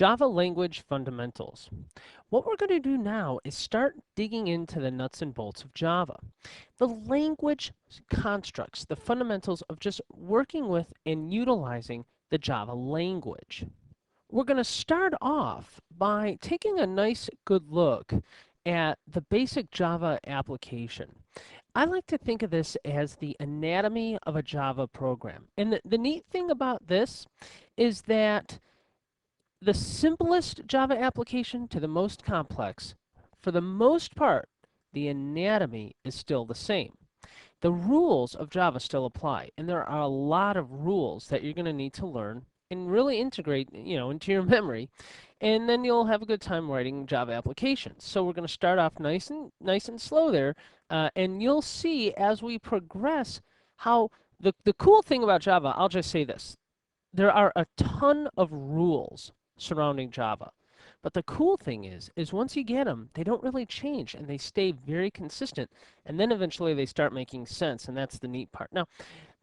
Java Language Fundamentals. What we're going to do now is start digging into the nuts and bolts of Java. The language constructs, the fundamentals of just working with and utilizing the Java language. We're going to start off by taking a nice good look at the basic Java application. I like to think of this as the anatomy of a Java program. And the neat thing about this is that the simplest Java application to the most complex, for the most part, the anatomy is still the same. The rules of Java still apply, and there are a lot of rules that you're going to need to learn and really integrate, into your memory, and then you'll have a good time writing Java applications. So we're going to start off nice and slow there, and you'll see as we progress how the cool thing about Java, I'll just say this, there are a ton of rules surrounding Java. But the cool thing is once you get them, they don't really change and they stay very consistent. And then eventually they start making sense, and that's the neat part. Now,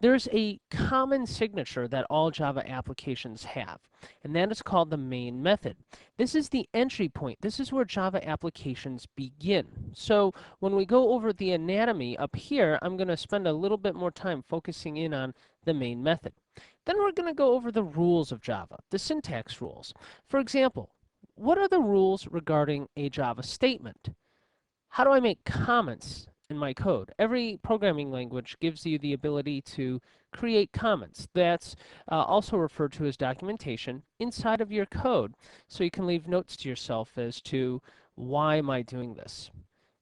there's a common signature that all Java applications have, and that is called the main method. This is the entry point. This is where Java applications begin. So when we go over the anatomy up here, I'm going to spend a little bit more time focusing in on the main method. Then we're going to go over the rules of Java, the syntax rules. For example, what are the rules regarding a Java statement? How do I make comments in my code? Every programming language gives you the ability to create comments. That's also referred to as documentation inside of your code. So you can leave notes to yourself as to why am I doing this.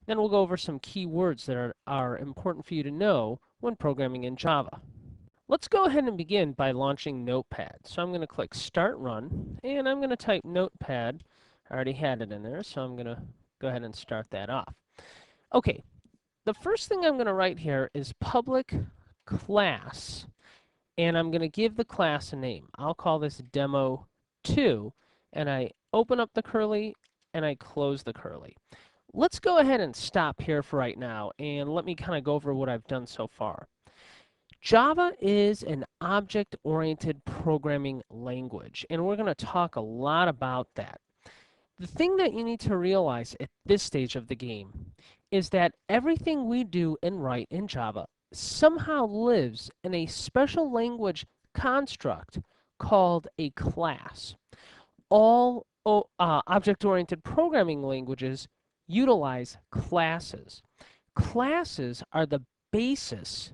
Then we'll go over some key words that are important for you to know when programming in Java. Let's go ahead and begin by launching Notepad. So I'm going to click Start Run, and I'm going to type Notepad. I already had it in there, so I'm going to go ahead and start that off. Okay, the first thing I'm going to write here is public class, and I'm going to give the class a name. I'll call this Demo2, and I open up the curly, and I close the curly. Let's go ahead and stop here for right now, and let me kind of go over what I've done so far. Java is an object-oriented programming language, and we're going to talk a lot about that. The thing that you need to realize at this stage of the game is that everything we do and write in Java somehow lives in a special language construct called a class. All object-oriented programming languages utilize classes. Classes are the basis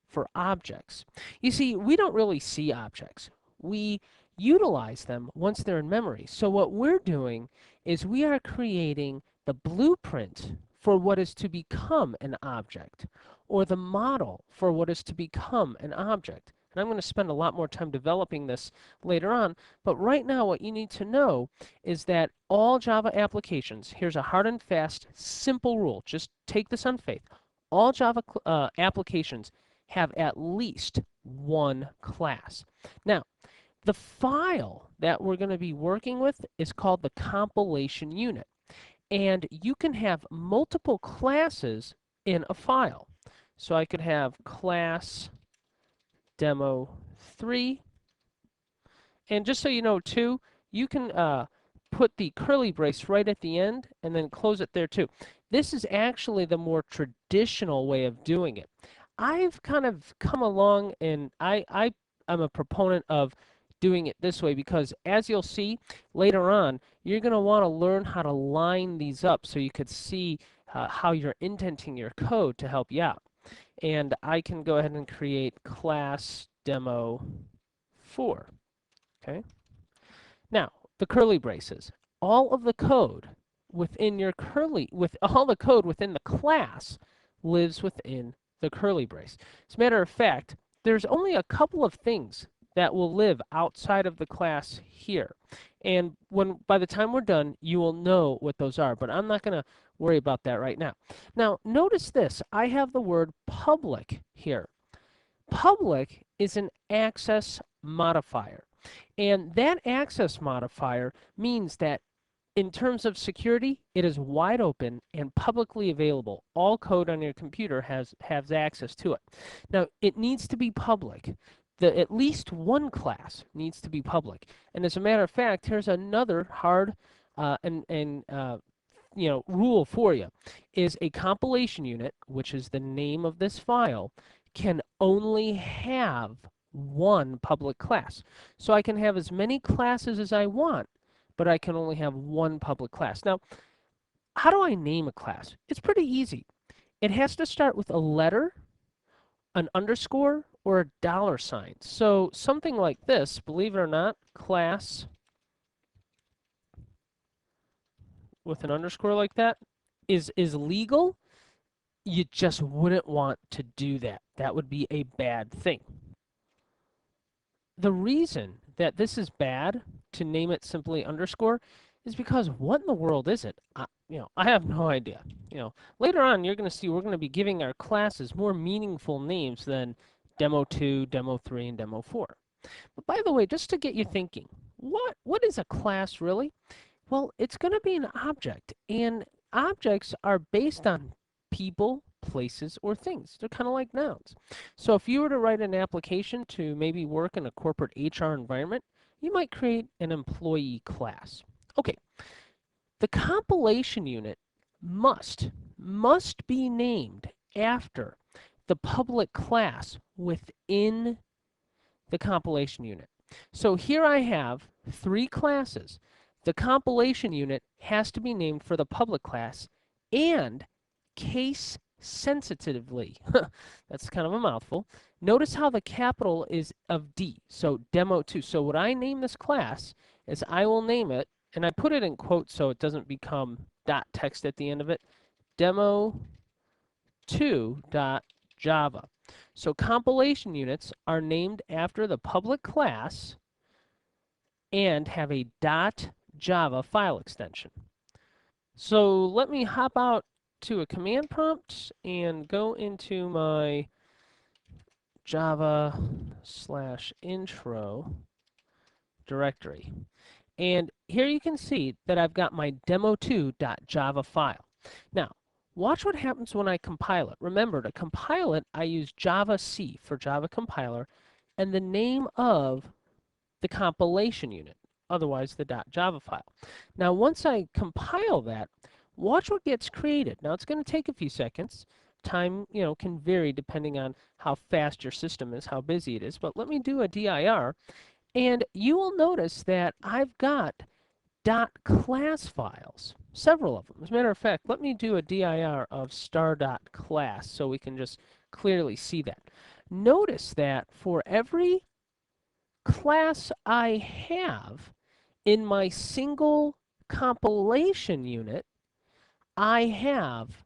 for objects. You see, we don't really see objects. We utilize them once they're in memory. So what we're doing is we are creating the blueprint for what is to become an object, or the model for what is to become an object. And I'm going to spend a lot more time developing this later on, but right now what you need to know is that all Java applications, here's a hard and fast, simple rule, just take this on faith, all Java applications have at least one class. Now, the file that we're going to be working with is called the compilation unit. And you can have multiple classes in a file. So I could have class demo3. And just so you know, too, you can put the curly brace right at the end and then close it there, too. This is actually the more traditional way of doing it. I've kind of come along and I'm a proponent of doing it this way because as you'll see later on, you're going to want to learn how to line these up so you could see how you're indenting your code to help you out. And I can go ahead and create class demo 4. Okay. Now, the curly braces. All of the code within your all the code within the class lives within the curly brace. As a matter of fact, there's only a couple of things that will live outside of the class here. And by the time we're done, you will know what those are, but I'm not going to worry about that right now. Now, notice this. I have the word public here. Public is an access modifier. And that access modifier means that in terms of security, it is wide open and publicly available. All code on your computer has access to it. Now, it needs to be public. at least one class needs to be public. And as a matter of fact, here's another hard rule for you, is a compilation unit, which is the name of this file, can only have one public class. So I can have as many classes as I want, but I can only have one public class. Now, how do I name a class? It's pretty easy. It has to start with a letter, an underscore, or a dollar sign. So something like this, believe it or not, class with an underscore like that is legal. You just wouldn't want to do that. That would be a bad thing. The reason that this is bad, to name it simply underscore, is because what in the world is it? I have no idea. Later on you're going to see we're going to be giving our classes more meaningful names than Demo 2, Demo 3, and Demo 4. But by the way, just to get you thinking, what is a class really? Well, it's going to be an object, and objects are based on people, places, or things. They're kind of like nouns. So if you were to write an application to maybe work in a corporate HR environment, you might create an employee class. Okay, the compilation unit must be named after the public class within the compilation unit. So here I have 3 classes. The compilation unit has to be named for the public class and case sensitively. That's kind of a mouthful. Notice how the capital is of D, so demo 2. So what I name this class is I will name it, and I put it in quotes so it doesn't become dot text at the end of it, demo 2.java. So compilation units are named after the public class and have a .java file extension. So let me hop out to a command prompt and go into my Java/intro directory. And here you can see that I've got my demo2.java file. Now, watch what happens when I compile it. Remember, to compile it, I use javac for Java compiler and the name of the compilation unit, otherwise the .java file. Now, once I compile that, watch what gets created. Now, it's going to take a few seconds. Time, can vary depending on how fast your system is, how busy it is. But let me do a dir, and you will notice that I've got .class files, several of them. As a matter of fact, let me do a dir of star.class so we can just clearly see that. Notice that for every class I have in my single compilation unit, I have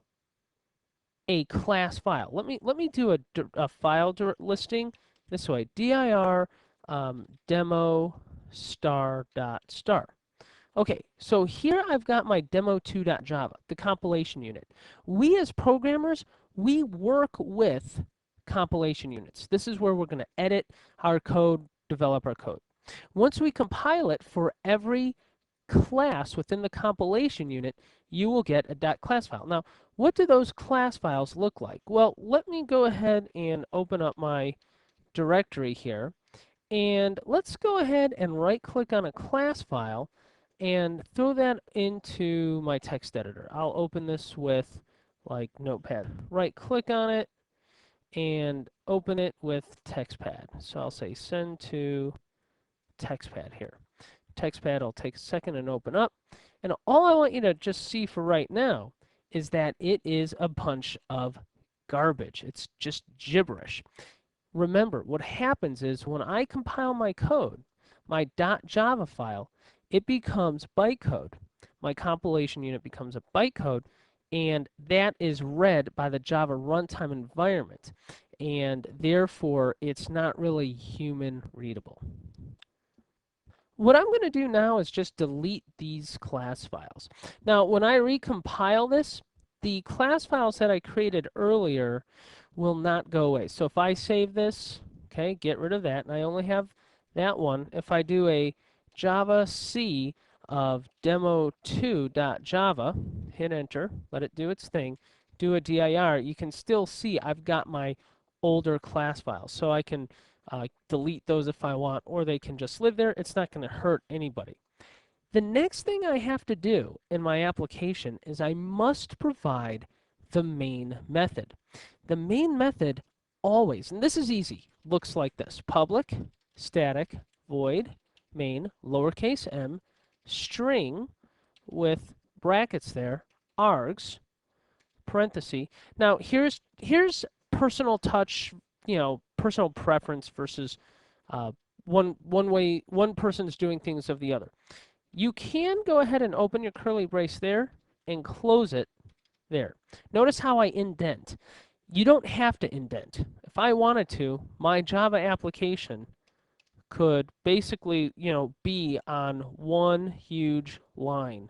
a class file. Let me do a file listing this way: dir demo star.star. Okay, so here I've got my demo2.java, the compilation unit. We as programmers, we work with compilation units. This is where we're going to edit our code, develop our code. Once we compile it, for every class within the compilation unit, you will get a .class file. Now, what do those class files look like? Well, let me go ahead and open up my directory here. And let's go ahead and right-click on a class file and throw that into my text editor. I'll open this with like Notepad. Right-click on it and open it with TextPad. So I'll say send to TextPad here. TextPad will take a second and open up. And all I want you to just see for right now is that it is a bunch of garbage. It's just gibberish. Remember, what happens is when I compile my code, my .java file, it becomes bytecode. My compilation unit becomes a bytecode, and that is read by the Java runtime environment. And therefore, it's not really human readable. What I'm going to do now is just delete these class files. Now, when I recompile this, the class files that I created earlier will not go away. So if I save this, okay, get rid of that, and I only have that one. If I do a javac of demo2.java, hit enter, let it do its thing, do a dir, you can still see I've got my older class files. So I can delete those if I want, or they can just live there. It's not going to hurt anybody. The next thing I have to do in my application is I must provide the main method. The main method always, and this is easy, looks like this: public static void main lowercase m string with brackets there, args, parenthesis. Now here's personal touch, personal preference versus one person's doing things of the other. You can go ahead and open your curly brace there and close it there. Notice how I indent. You don't have to indent. If I wanted to, my Java application could basically, be on one huge line,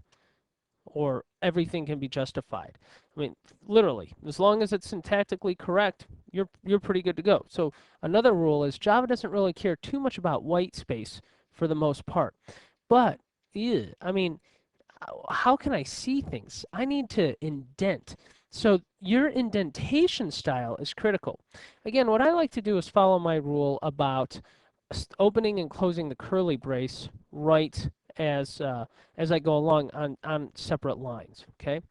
or everything can be justified. I mean, literally, as long as it's syntactically correct, you're pretty good to go. So another rule is Java doesn't really care too much about white space for the most part. But, I mean, how can I see things? I need to indent. So your indentation style is critical. Again, what I like to do is follow my rule about opening and closing the curly brace right as I go along on separate lines, okay?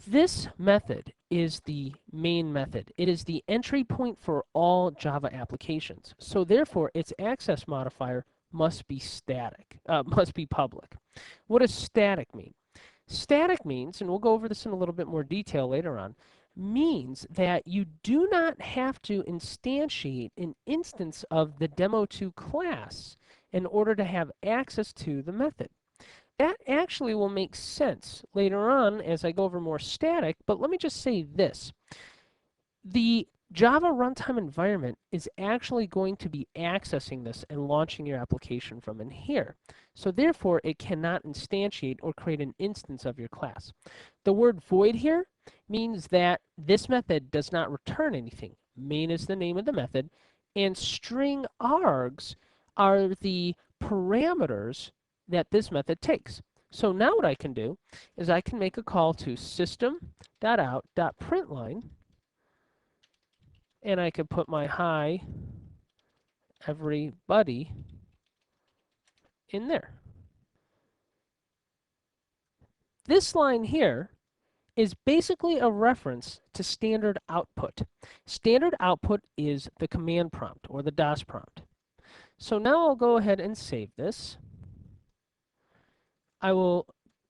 This method is the main method. It is the entry point for all Java applications. So therefore, its access modifier must be static, must be public. What does static mean? Static means, and we'll go over this in a little bit more detail later on, means that you do not have to instantiate an instance of the demo2 class in order to have access to the method. That actually will make sense later on as I go over more static, but let me just say this. The Java runtime environment is actually going to be accessing this and launching your application from in here. So therefore, it cannot instantiate or create an instance of your class. The word void here means that this method does not return anything. Main is the name of the method, and string args are the parameters that this method takes. So now what I can do is I can make a call to system.out.println, and I could put my hi everybody in there. This line here is basically a reference to standard output. Standard output is the command prompt or the DOS prompt. So now I'll go ahead and save this. I will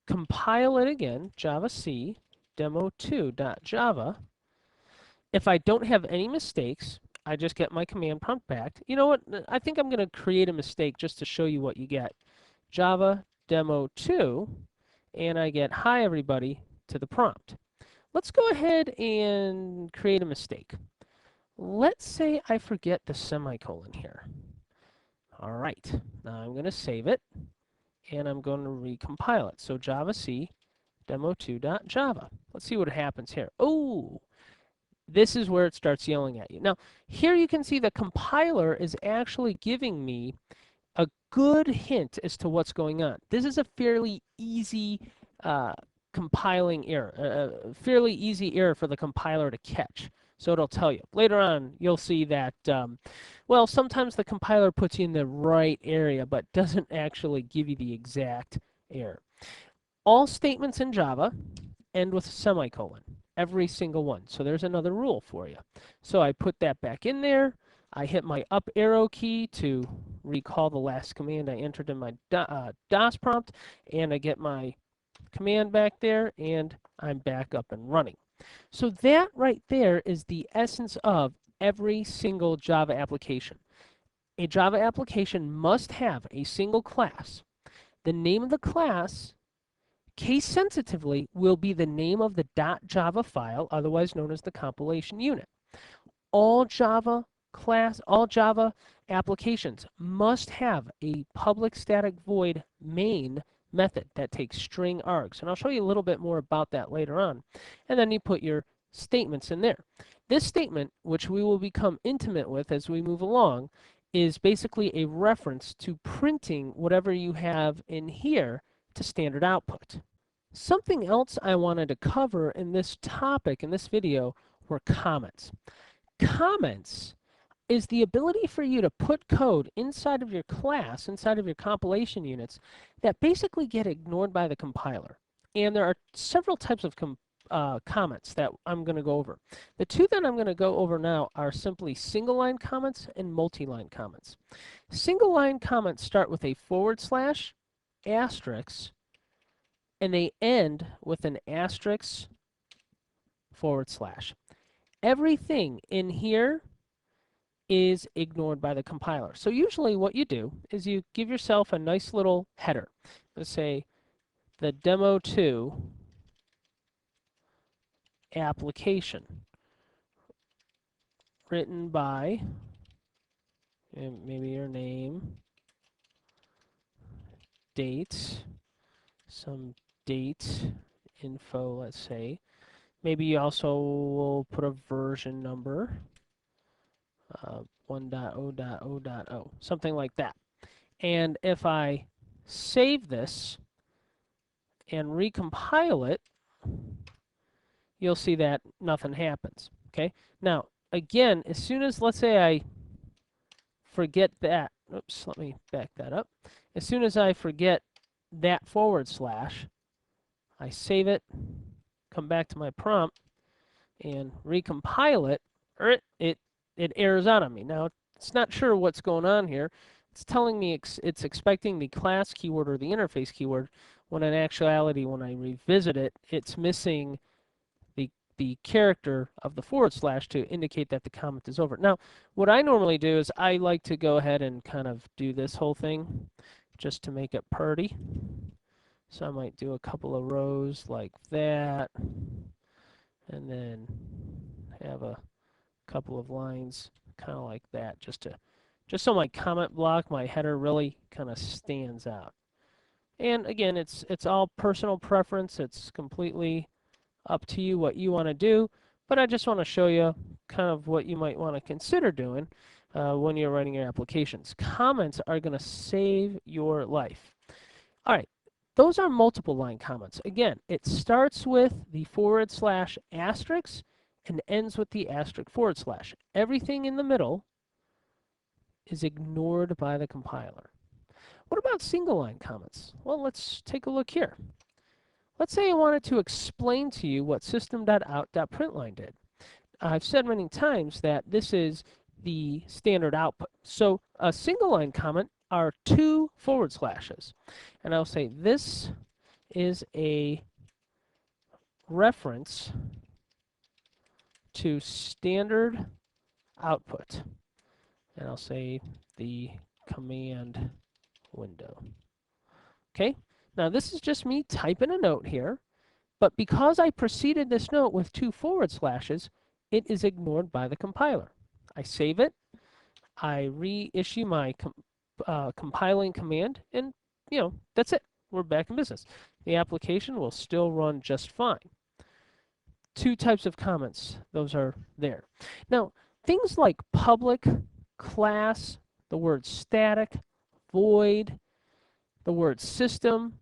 compile it again, javac demo2.java. If I don't have any mistakes, I just get my command prompt back. You know what? I think I'm going to create a mistake just to show you what you get. Java demo2, and I get hi everybody to the prompt. Let's go ahead and create a mistake. Let's say I forget the semicolon here. All right, now I'm going to save it, and I'm going to recompile it. So javac demo2.java. Let's see what happens here. Oh, this is where it starts yelling at you. Now, here you can see the compiler is actually giving me a good hint as to what's going on. This is a fairly easy compiling error, a fairly easy error for the compiler to catch. So it'll tell you. Later on, you'll see that, well, sometimes the compiler puts you in the right area, but doesn't actually give you the exact error. All statements in Java end with a semicolon. Every single one. So there's another rule for you. So I put that back in there. I hit my up arrow key to recall the last command I entered in my DOS prompt, and I get my command back there, and I'm back up and running. So that right there is the essence of every single Java application. A Java application must have a single class. The name of the class, case sensitively, will be the name of the .java file, otherwise known as the compilation unit. All Java applications must have a public static void main method that takes string args. And I'll show you a little bit more about that later on. And then you put your statements in there. This statement, which we will become intimate with as we move along, is basically a reference to printing whatever you have in here to standard output. Something else I wanted to cover in this topic, in this video, were comments. Comments is the ability for you to put code inside of your class, inside of your compilation units, that basically get ignored by the compiler. And there are several types of comments that I'm going to go over. The two that I'm going to go over now are simply single line comments and multi-line comments. Single line comments start with a /, asterisk, and they end with an asterisk /. Everything in here is ignored by the compiler. So usually what you do is you give yourself a nice little header. Let's say the demo2 application written by, and maybe your name, date, some date info, let's say. Maybe you also will put a version number, 1.0.0.0, something like that. And if I save this and recompile it, you'll see that nothing happens. Okay. Now, again, as soon as, let's say I forget that, oops, let me back that up. As soon as I forget that /, I save it, come back to my prompt, and recompile it, or it errors out on me. Now, it's not sure what's going on here. It's telling me it's expecting the class keyword or the interface keyword, when in actuality, when I revisit it, it's missing the character of the / to indicate that the comment is over. Now, what I normally do is I like to go ahead and kind of do this whole thing just to make it pretty. So I might do a couple of rows like that, and then have a couple of lines kind of like that, just so my comment block, my header, really kind of stands out. And again, it's all personal preference. It's completely up to you what you want to do, but I just want to show you kind of what you might want to consider doing when you're writing your applications. Comments are going to save your life. All right, those are multiple line comments. Again, it starts with the / asterisk and ends with the asterisk /. Everything in the middle is ignored by the compiler. What about single line comments? Well, let's take a look here. Let's say I wanted to explain to you what system.out.println did. I've said many times that this is the standard output. So a single line comment are 2 /. And I'll say this is a reference to standard output. And I'll say the command window. Okay? Now this is just me typing a note here, but because I preceded this note with 2 /, it is ignored by the compiler. I save it, I reissue my compiling command, and that's it. We're back in business. The application will still run just fine. 2 types of comments, those are there. Now, things like public, class, the word static, void, the word system,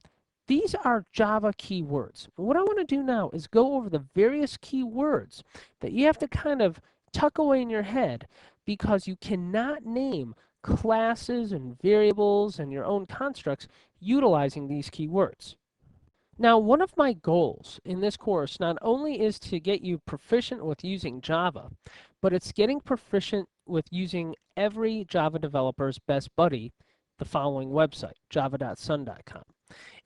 these are Java keywords. What I want to do now is go over the various keywords that you have to kind of tuck away in your head, because you cannot name classes and variables and your own constructs utilizing these keywords. Now, one of my goals in this course not only is to get you proficient with using Java, but it's getting proficient with using every Java developer's best buddy, the following website, java.sun.com.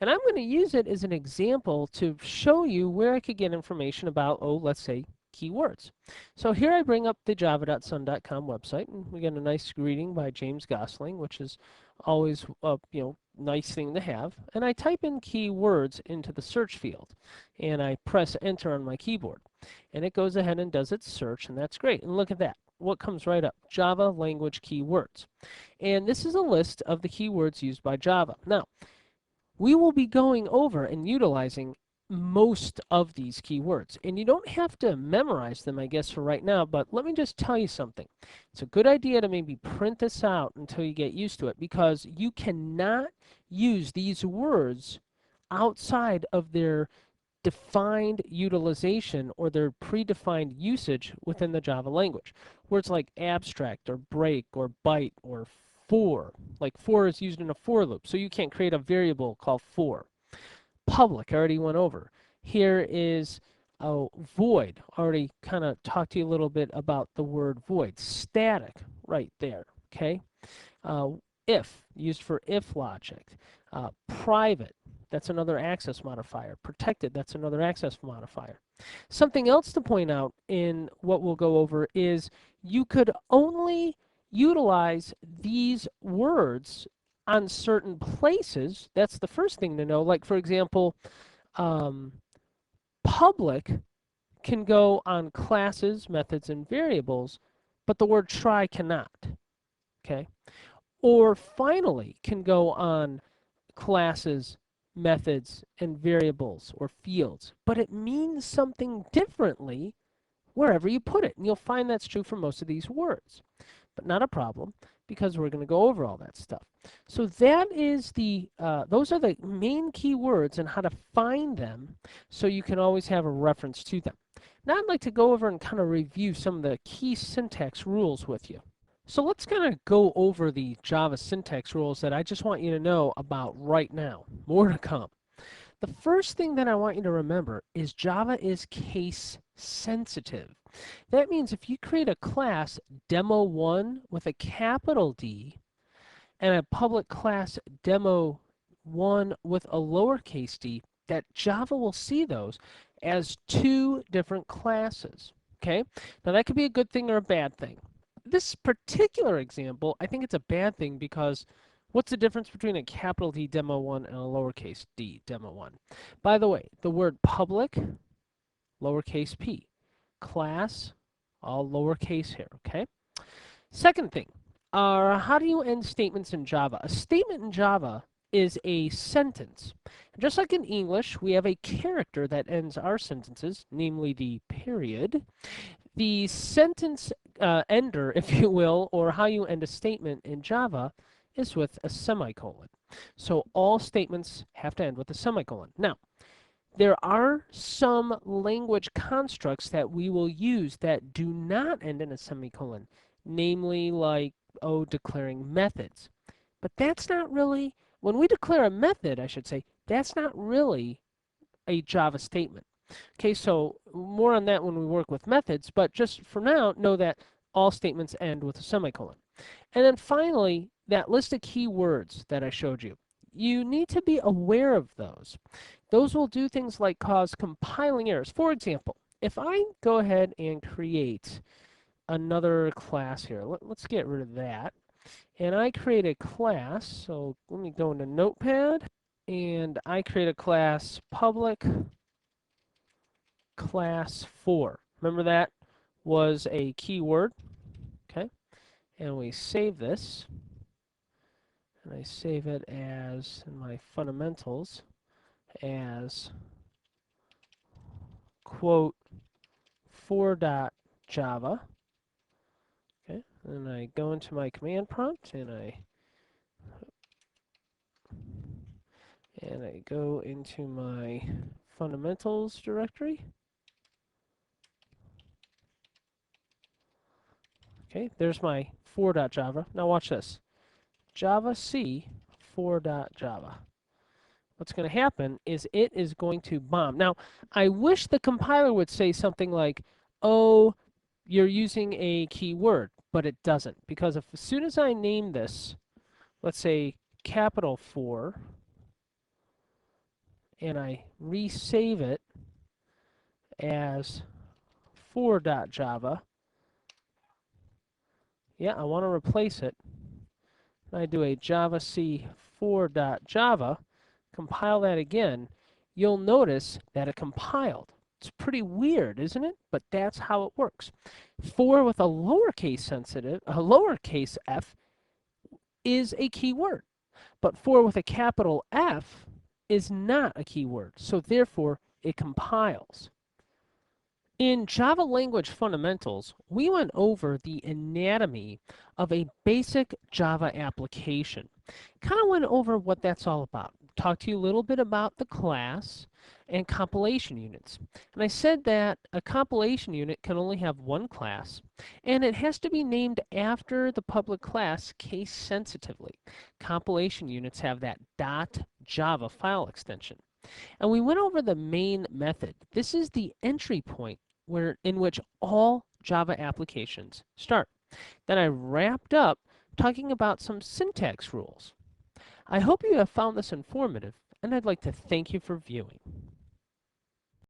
And I'm going to use it as an example to show you where I could get information about, let's say, keywords. So here I bring up the java.sun.com website, and we get a nice greeting by James Gosling, which is always a nice thing to have. And I type in keywords into the search field, and I press enter on my keyboard. And it goes ahead and does its search, and that's great. And look at that. What comes right up? Java language keywords. And this is a list of the keywords used by Java. Now, we will be going over and utilizing most of these keywords. And you don't have to memorize them, I guess, for right now, but let me just tell you something. It's a good idea to maybe print this out until you get used to it, because you cannot use these words outside of their defined utilization or their predefined usage within the Java language. Words like abstract or break or byte or for, like for is used in a for loop, so you can't create a variable called for. Public, I already went over. Here is a void, already kind of talked to you a little bit about the word void. Static, right there, okay? Uh, if, used for if logic. Private, that's another access modifier. Protected, that's another access modifier. Something else to point out in what we'll go over is you could only utilize these words on certain places. That's the first thing to know. Like, for example, public can go on classes, methods, and variables, but the word try cannot. Okay? Or finally can go on classes, methods, and variables or fields, but it means something differently wherever you put it. And you'll find that's true for most of these words, but not a problem because we're going to go over all that stuff. So that is those are the main key words and how to find them so you can always have a reference to them. Now I'd like to go over and kind of review some of the key syntax rules with you. So let's kind of go over the Java syntax rules that I just want you to know about right now. More to come. The first thing that I want you to remember is Java is case sensitive. That means if you create a class demo1 with a capital D and a public class demo1 with a lowercase d, that Java will see those as two different classes. Okay? Now that could be a good thing or a bad thing. This particular example, I think it's a bad thing because what's the difference between a capital D demo1 and a lowercase d demo1? By the way, the word public, lowercase p. Class, all lowercase here, okay? Second thing, how do you end statements in Java? A statement in Java is a sentence. Just like in English, we have a character that ends our sentences, namely the period. The sentence ender, if you will, or how you end a statement in Java is with a semicolon. So all statements have to end with a semicolon. Now, there are some language constructs that we will use that do not end in a semicolon, namely like, declaring methods. But that's not really, when we declare a method, I should say, that's not really a Java statement. Okay, so more on that when we work with methods, but just for now, know that all statements end with a semicolon. And then finally, that list of keywords that I showed you. You need to be aware of those. Those will do things like cause compiling errors. For example, if I go ahead and create another class here, let's get rid of that. And I create a class, so let me go into Notepad, and I create a class public class 4. Remember that was a keyword, okay? And we save this, and I save it as in my fundamentals as quote 4.java. Okay, and I go into my command prompt and I go into my fundamentals directory. Okay, there's my 4.java. Now watch this. Java C 4.java. What's going to happen is it is going to bomb. Now, I wish the compiler would say something like, oh, you're using a keyword, but it doesn't. Because if as soon as I name this, let's say capital 4, and I resave it as 4.java, yeah, I want to replace it. I do a Java C 4.java, compile that again, you'll notice that it compiled. It's pretty weird, isn't it? But that's how it works. 4 with a lowercase f is a keyword, but 4 with a capital F is not a keyword, so therefore it compiles. In Java Language Fundamentals, we went over the anatomy of a basic Java application. Kind of went over what that's all about. Talked to you a little bit about the class, and compilation units. And I said that a compilation unit can only have one class, and it has to be named after the public class case sensitively. Compilation units have that .java file extension. And we went over the main method. This is the entry point in which all Java applications start. Then I wrapped up talking about some syntax rules. I hope you have found this informative, and I'd like to thank you for viewing.